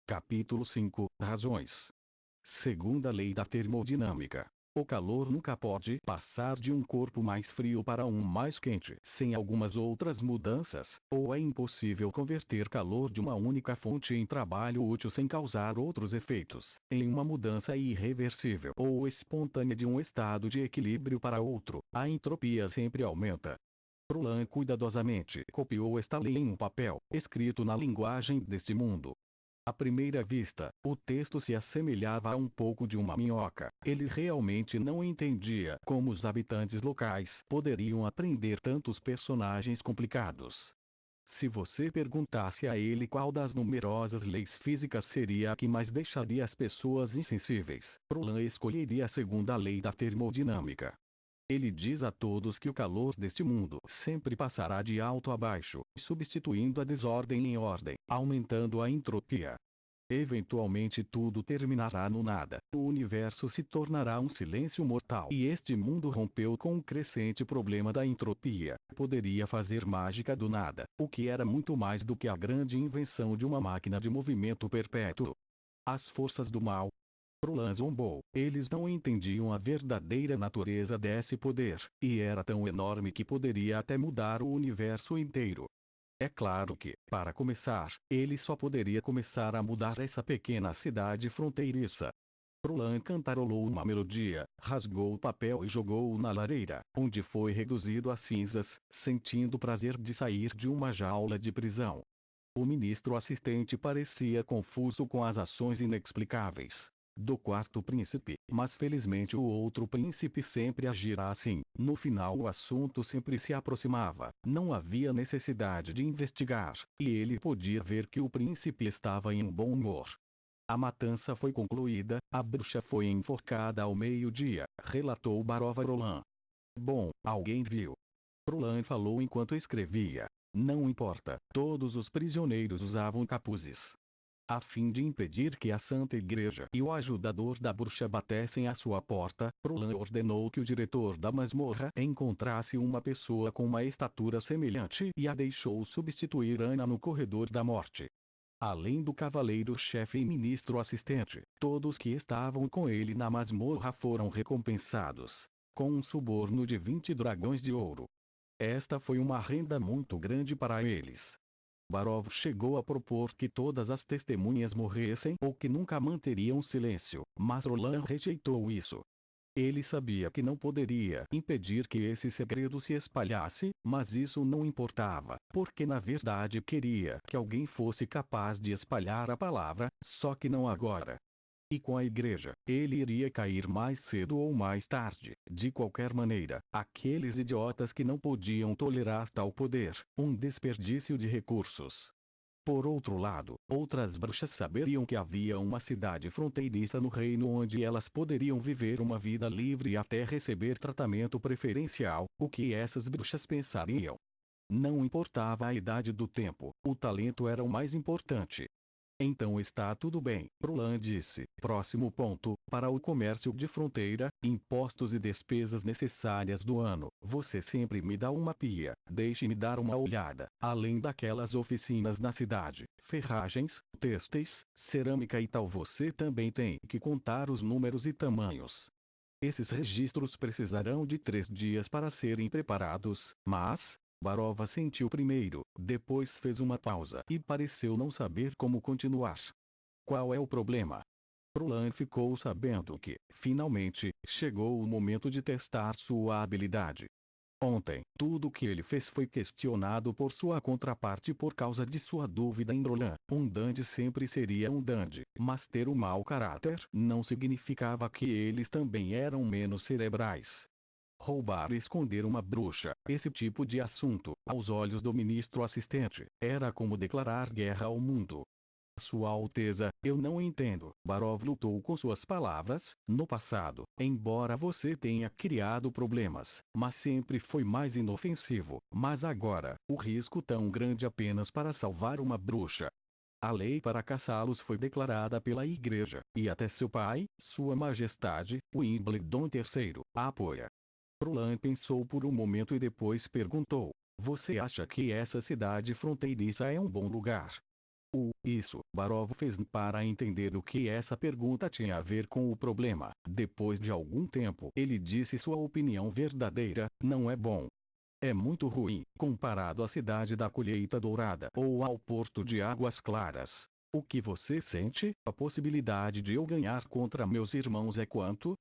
Capítulo 5 Razões. Segunda lei da termodinâmica. O calor nunca pode passar de um corpo mais frio para um mais quente sem algumas outras mudanças, ou é impossível converter calor de uma única fonte em trabalho útil sem causar outros efeitos, em uma mudança irreversível ou espontânea de um estado de equilíbrio para outro. A entropia sempre aumenta. Prolan cuidadosamente copiou esta lei em um papel, escrito na linguagem deste mundo. À primeira vista, o texto se assemelhava a um pouco de uma minhoca. Ele realmente não entendia como os habitantes locais poderiam aprender tantos personagens complicados. Se você perguntasse a ele qual das numerosas leis físicas seria a que mais deixaria as pessoas insensíveis, Prolan escolheria a segunda lei da termodinâmica. Ele diz a todos que o calor deste mundo sempre passará de alto a baixo, substituindo a desordem em ordem, aumentando a entropia. Eventualmente tudo terminará no nada. O universo se tornará um silêncio mortal. E este mundo rompeu com o crescente problema da entropia. Poderia fazer mágica do nada, o que era muito mais do que a grande invenção de uma máquina de movimento perpétuo. As forças do mal. Prolan zombou. Eles não entendiam a verdadeira natureza desse poder, e era tão enorme que poderia até mudar o universo inteiro. É claro que, para começar, ele só poderia começar a mudar essa pequena cidade fronteiriça. Prolan cantarolou uma melodia, rasgou o papel e jogou-o na lareira, onde foi reduzido a cinzas, sentindo o prazer de sair de uma jaula de prisão. O ministro assistente parecia confuso com as ações inexplicáveis do quarto príncipe, mas felizmente o outro príncipe sempre agirá assim. No final o assunto sempre se aproximava, não havia necessidade de investigar, e ele podia ver que o príncipe estava em um bom humor. A matança foi concluída, a bruxa foi enforcada ao meio-dia, relatou Barova Roland. Bom, alguém viu. Roland falou enquanto escrevia. Não importa, todos os prisioneiros usavam capuzes. A fim de impedir que a Santa Igreja e o ajudador da bruxa batessem à sua porta, Roland ordenou que o diretor da masmorra encontrasse uma pessoa com uma estatura semelhante e a deixou substituir Ana no corredor da morte. Além do cavaleiro-chefe e ministro assistente, todos que estavam com ele na masmorra foram recompensados com um suborno de 20 dragões de ouro. Esta foi uma renda muito grande para eles. Barov chegou a propor que todas as testemunhas morressem ou que nunca manteriam silêncio, mas Roland rejeitou isso. Ele sabia que não poderia impedir que esse segredo se espalhasse, mas isso não importava, porque na verdade queria que alguém fosse capaz de espalhar a palavra, só que não agora. E com a igreja, ele iria cair mais cedo ou mais tarde. De qualquer maneira, aqueles idiotas que não podiam tolerar tal poder, um desperdício de recursos. Por outro lado, outras bruxas saberiam que havia uma cidade fronteiriça no reino onde elas poderiam viver uma vida livre e até receber tratamento preferencial. O que essas bruxas pensariam? Não importava a idade do tempo, o talento era o mais importante. Então está tudo bem, Roland disse. Próximo ponto, para o comércio de fronteira, impostos e despesas necessárias do ano. Você sempre me dá uma pia, deixe-me dar uma olhada. Além daquelas oficinas na cidade, ferragens, têxteis, cerâmica e tal, você também tem que contar os números e tamanhos. Esses registros precisarão de 3 dias para serem preparados, mas, Barova sentiu primeiro, depois fez uma pausa e pareceu não saber como continuar. Qual é o problema? Roland ficou sabendo que, finalmente, chegou o momento de testar sua habilidade. Ontem, tudo o que ele fez foi questionado por sua contraparte por causa de sua dúvida em Roland. Um dandy sempre seria um dandy, mas ter um mau caráter não significava que eles também eram menos cerebrais. Roubar e esconder uma bruxa, esse tipo de assunto, aos olhos do ministro assistente, era como declarar guerra ao mundo. Sua Alteza, eu não entendo. Barov lutou com suas palavras. No passado, embora você tenha criado problemas, mas sempre foi mais inofensivo. Mas agora, o risco tão grande apenas para salvar uma bruxa. A lei para caçá-los foi declarada pela Igreja, e até seu pai, Sua Majestade, Wimbledon III, a apoia. Roland pensou por um momento e depois perguntou: Você acha que essa cidade fronteiriça é um bom lugar? Isso, Barov fez para entender o que essa pergunta tinha a ver com o problema. Depois de algum tempo, ele disse sua opinião verdadeira: não é bom. É muito ruim, comparado à cidade da colheita dourada ou ao porto de águas claras. O que você sente? A possibilidade de eu ganhar contra meus irmãos é quanto?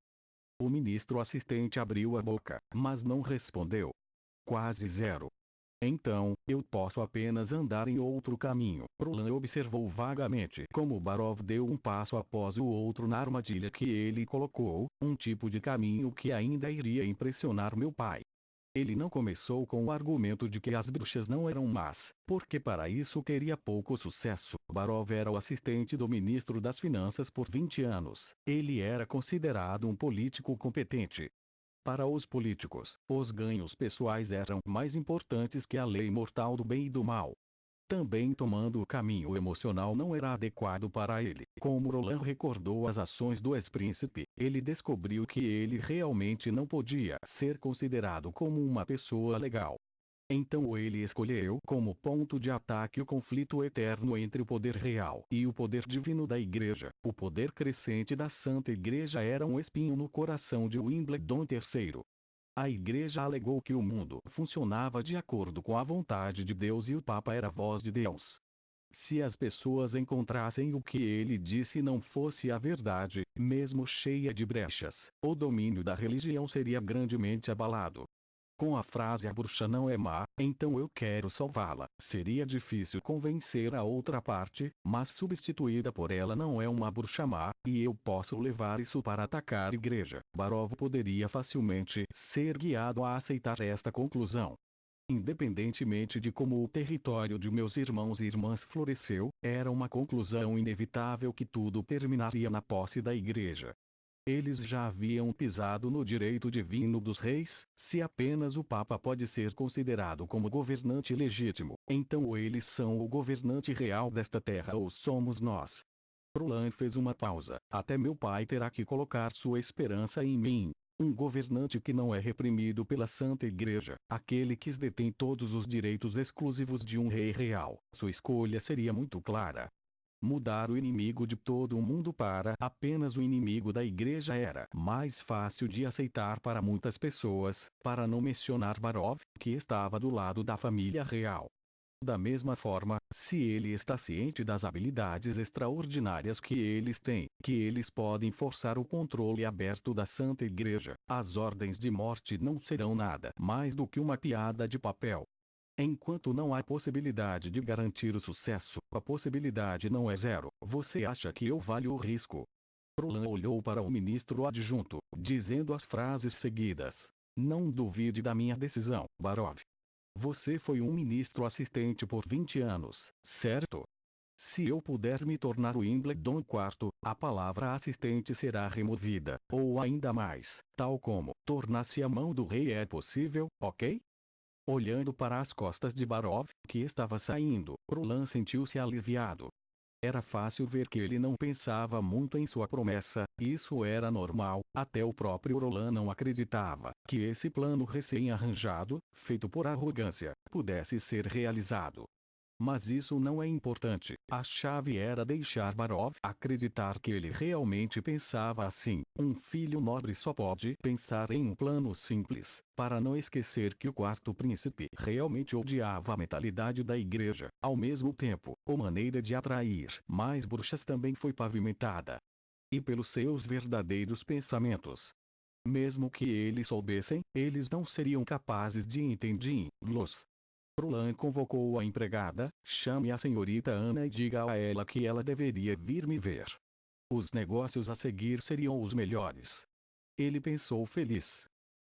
O ministro assistente abriu a boca, mas não respondeu. Quase zero. Então, eu posso apenas andar em outro caminho. Roland observou vagamente como Barov deu um passo após o outro na armadilha que ele colocou, um tipo de caminho que ainda iria impressionar meu pai. Ele não começou com o argumento de que as bruxas não eram más, porque para isso teria pouco sucesso. Barov era o assistente do ministro das Finanças por 20 anos. Ele era considerado um político competente. Para os políticos, os ganhos pessoais eram mais importantes que a lei mortal do bem e do mal. Também tomando o caminho emocional não era adequado para ele. Como Roland recordou as ações do ex-príncipe, ele descobriu que ele realmente não podia ser considerado como uma pessoa legal. Então ele escolheu como ponto de ataque o conflito eterno entre o poder real e o poder divino da Igreja. O poder crescente da Santa Igreja era um espinho no coração de Wimbledon III. A Igreja alegou que o mundo funcionava de acordo com a vontade de Deus e o Papa era a voz de Deus. Se as pessoas encontrassem o que ele disse não fosse a verdade, mesmo cheia de brechas, o domínio da religião seria grandemente abalado. Com a frase "a bruxa não é má, então eu quero salvá-la", seria difícil convencer a outra parte, mas substituída por "ela não é uma bruxa má, e eu posso levar isso para atacar a igreja", Barov poderia facilmente ser guiado a aceitar esta conclusão. Independentemente de como o território de meus irmãos e irmãs floresceu, era uma conclusão inevitável que tudo terminaria na posse da igreja. Eles já haviam pisado no direito divino dos reis. Se apenas o Papa pode ser considerado como governante legítimo, então eles são o governante real desta terra ou somos nós. Roland fez uma pausa. Até meu pai terá que colocar sua esperança em mim. Um governante que não é reprimido pela Santa Igreja, aquele que detém todos os direitos exclusivos de um rei real. Sua escolha seria muito clara. Mudar o inimigo de todo o mundo para apenas o inimigo da igreja era mais fácil de aceitar para muitas pessoas, para não mencionar Barov, que estava do lado da família real. Da mesma forma, se ele está ciente das habilidades extraordinárias que eles têm, que eles podem forçar o controle aberto da Santa Igreja, as ordens de morte não serão nada mais do que uma piada de papel. Enquanto não há possibilidade de garantir o sucesso, a possibilidade não é zero. Você acha que eu valho o risco? Roland olhou para o ministro adjunto, dizendo as frases seguidas. Não duvide da minha decisão, Barov. Você foi um ministro assistente por 20 anos, certo? Se eu puder me tornar o Wimbledon IV, a palavra assistente será removida, ou ainda mais, tal como tornar-se a mão do rei é possível, ok? Olhando para as costas de Barov, que estava saindo, Roland sentiu-se aliviado. Era fácil ver que ele não pensava muito em sua promessa, isso era normal, até o próprio Roland não acreditava que esse plano recém-arranjado, feito por arrogância, pudesse ser realizado. Mas isso não é importante. A chave era deixar Barov acreditar que ele realmente pensava assim. Um filho nobre só pode pensar em um plano simples, para não esquecer que o quarto príncipe realmente odiava a mentalidade da igreja. Ao mesmo tempo, a maneira de atrair mais bruxas também foi pavimentada. E pelos seus verdadeiros pensamentos. Mesmo que eles soubessem, eles não seriam capazes de entendê-los. Roland convocou a empregada: chame a senhorita Ana e diga a ela que ela deveria vir me ver. Os negócios a seguir seriam os melhores. Ele pensou feliz.